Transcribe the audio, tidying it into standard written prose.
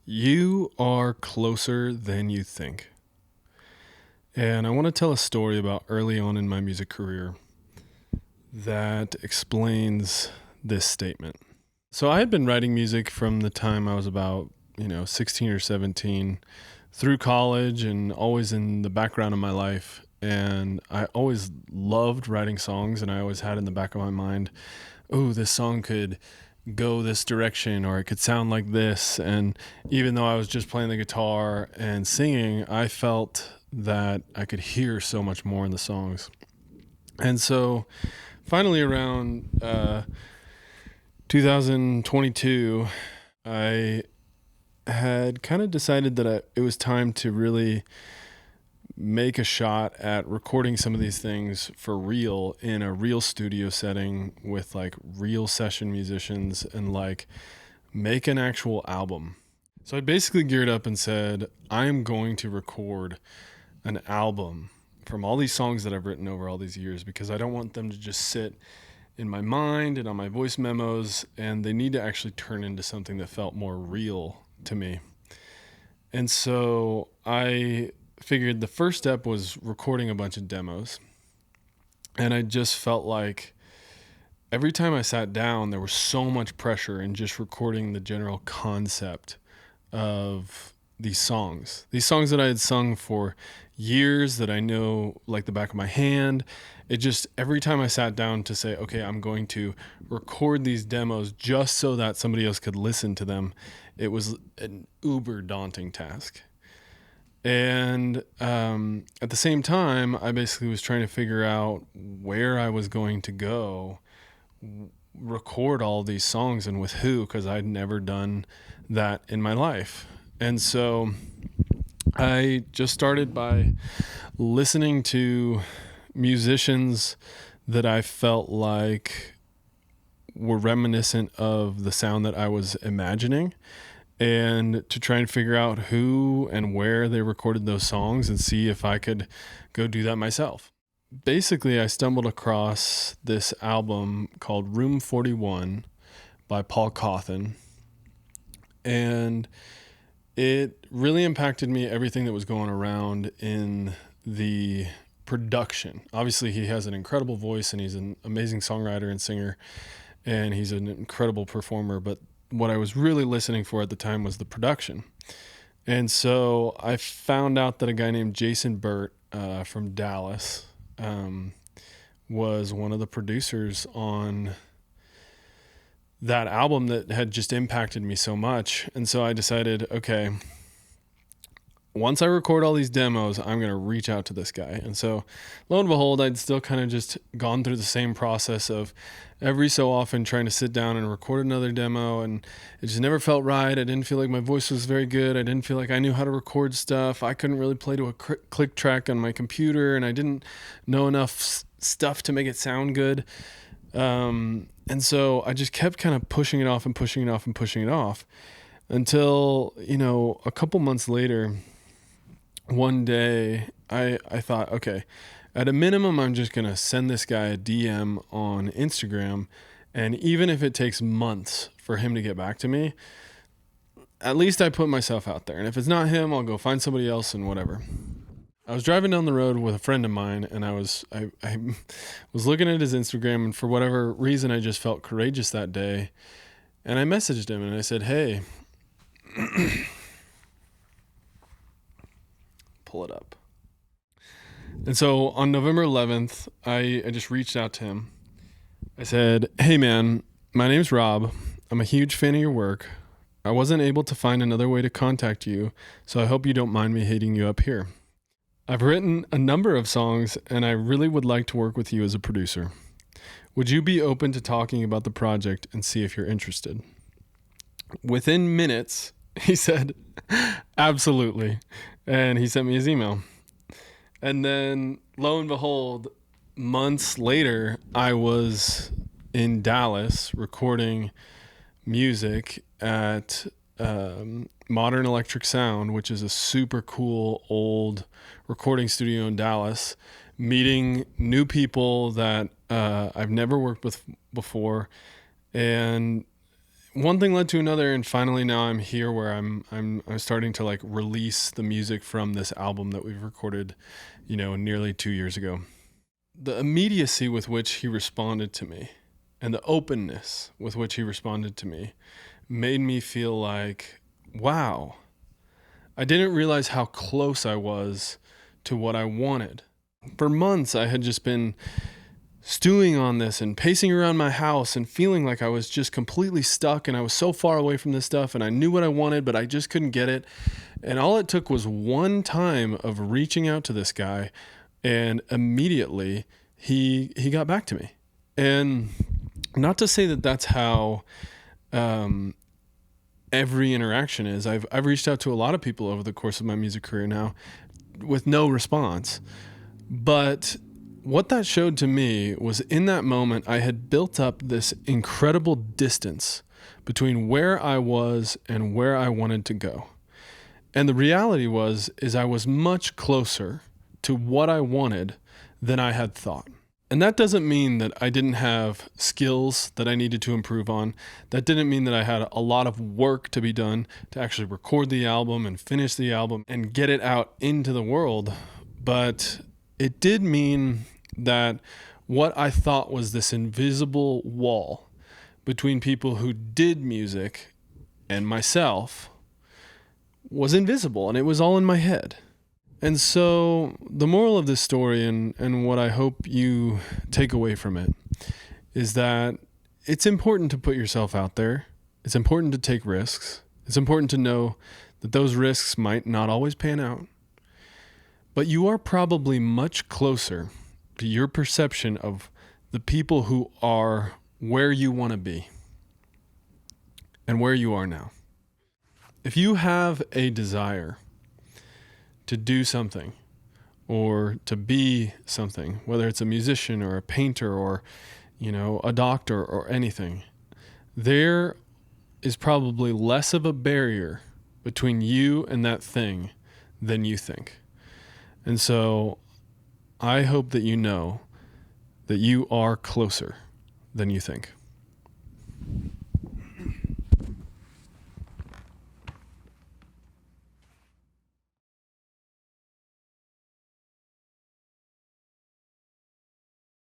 You are closer than you think. And I want to tell a story about early on in my music career that explains this statement. So I had been writing music from the time I was about, 16 or 17 through college and always in the background of my life. And I always loved writing songs, and I always had in the back of my mind, oh, this song could go this direction or it could sound like this. And even though I was just playing the guitar and singing, I felt that I could hear so much more in the songs. And so finally around 2022, I had kind of decided that it was time to really make a shot at recording some of these things for real in a real studio setting with like real session musicians and like make an actual album. So I basically geared up and said, I am going to record an album from all these songs that I've written over all these years, because I don't want them to just sit in my mind and on my voice memos, and they need to actually turn into something that felt more real to me. And so I figured the first step was recording a bunch of demos. And I just felt like every time I sat down, there was so much pressure in just recording the general concept of these songs that I had sung for years, that I know like the back of my hand. It just, every time I sat down to say, okay, I'm going to record these demos just so that somebody else could listen to them, it was an uber daunting task. And at the same time, I basically was trying to figure out where I was going to go record all these songs and with who, because I'd never done that in my life. And so I just started by listening to musicians that I felt like were reminiscent of the sound that I was imagining, and to try and figure out who and where they recorded those songs and see if I could go do that myself. Basically, I stumbled across this album called Room 41 by Paul Cawthon, and it really impacted me, everything that was going around in the production. Obviously, he has an incredible voice and he's an amazing songwriter and singer, and he's an incredible performer, but what I was really listening for at the time was the production. And so I found out that a guy named Jason Burt from Dallas was one of the producers on that album that had just impacted me so much. And so I decided, okay, once I record all these demos, I'm going to reach out to this guy. And so lo and behold, I'd still kind of just gone through the same process of every so often trying to sit down and record another demo, and it just never felt right. I didn't feel like my voice was very good. I didn't feel like I knew how to record stuff. I couldn't really play to a click track on my computer, and I didn't know enough stuff to make it sound good. And so I just kept kind of pushing it off and pushing it off and pushing it off until, a couple months later, one day I thought, okay, at a minimum, I'm just going to send this guy a DM on Instagram. And even if it takes months for him to get back to me, at least I put myself out there. And if it's not him, I'll go find somebody else and whatever. I was driving down the road with a friend of mine, and I was looking at his Instagram, and for whatever reason, I just felt courageous that day. And I messaged him and I said, hey, pull it up. And so on November 11th, I just reached out to him. I said, hey man, my name's Rob. I'm a huge fan of your work. I wasn't able to find another way to contact you, so I hope you don't mind me hitting you up here. I've written a number of songs, and I really would like to work with you as a producer. Would you be open to talking about the project and see if you're interested? Within minutes, he said, absolutely. And he sent me his email. And then, lo and behold, months later, I was in Dallas recording music at Modern Electric Sound, which is a super cool old recording studio in Dallas, meeting new people that I've never worked with before. And one thing led to another, and finally now I'm here where I'm starting to like release the music from this album that we've recorded, nearly 2 years ago. The immediacy with which he responded to me and the openness with which he responded to me made me feel like, wow, I didn't realize how close I was to what I wanted. For months, I had just been stewing on this and pacing around my house and feeling like I was just completely stuck and I was so far away from this stuff and I knew what I wanted, but I just couldn't get it. And all it took was one time of reaching out to this guy, and immediately he got back to me. And not to say that that's how every interaction is. I've reached out to a lot of people over the course of my music career now with no response. But what that showed to me was, in that moment, I had built up this incredible distance between where I was and where I wanted to go. And the reality is I was much closer to what I wanted than I had thought. And that doesn't mean that I didn't have skills that I needed to improve on. That didn't mean that I had a lot of work to be done to actually record the album and finish the album and get it out into the world. But it did mean that what I thought was this invisible wall between people who did music and myself was invisible, and it was all in my head. And so the moral of this story, and what I hope you take away from it, is that it's important to put yourself out there. It's important to take risks. It's important to know that those risks might not always pan out. But you are probably much closer to your perception of the people who are where you want to be and where you are now. If you have a desire to do something or to be something, whether it's a musician or a painter or, a doctor or anything, there is probably less of a barrier between you and that thing than you think. And so I hope that you know that you are closer than you think.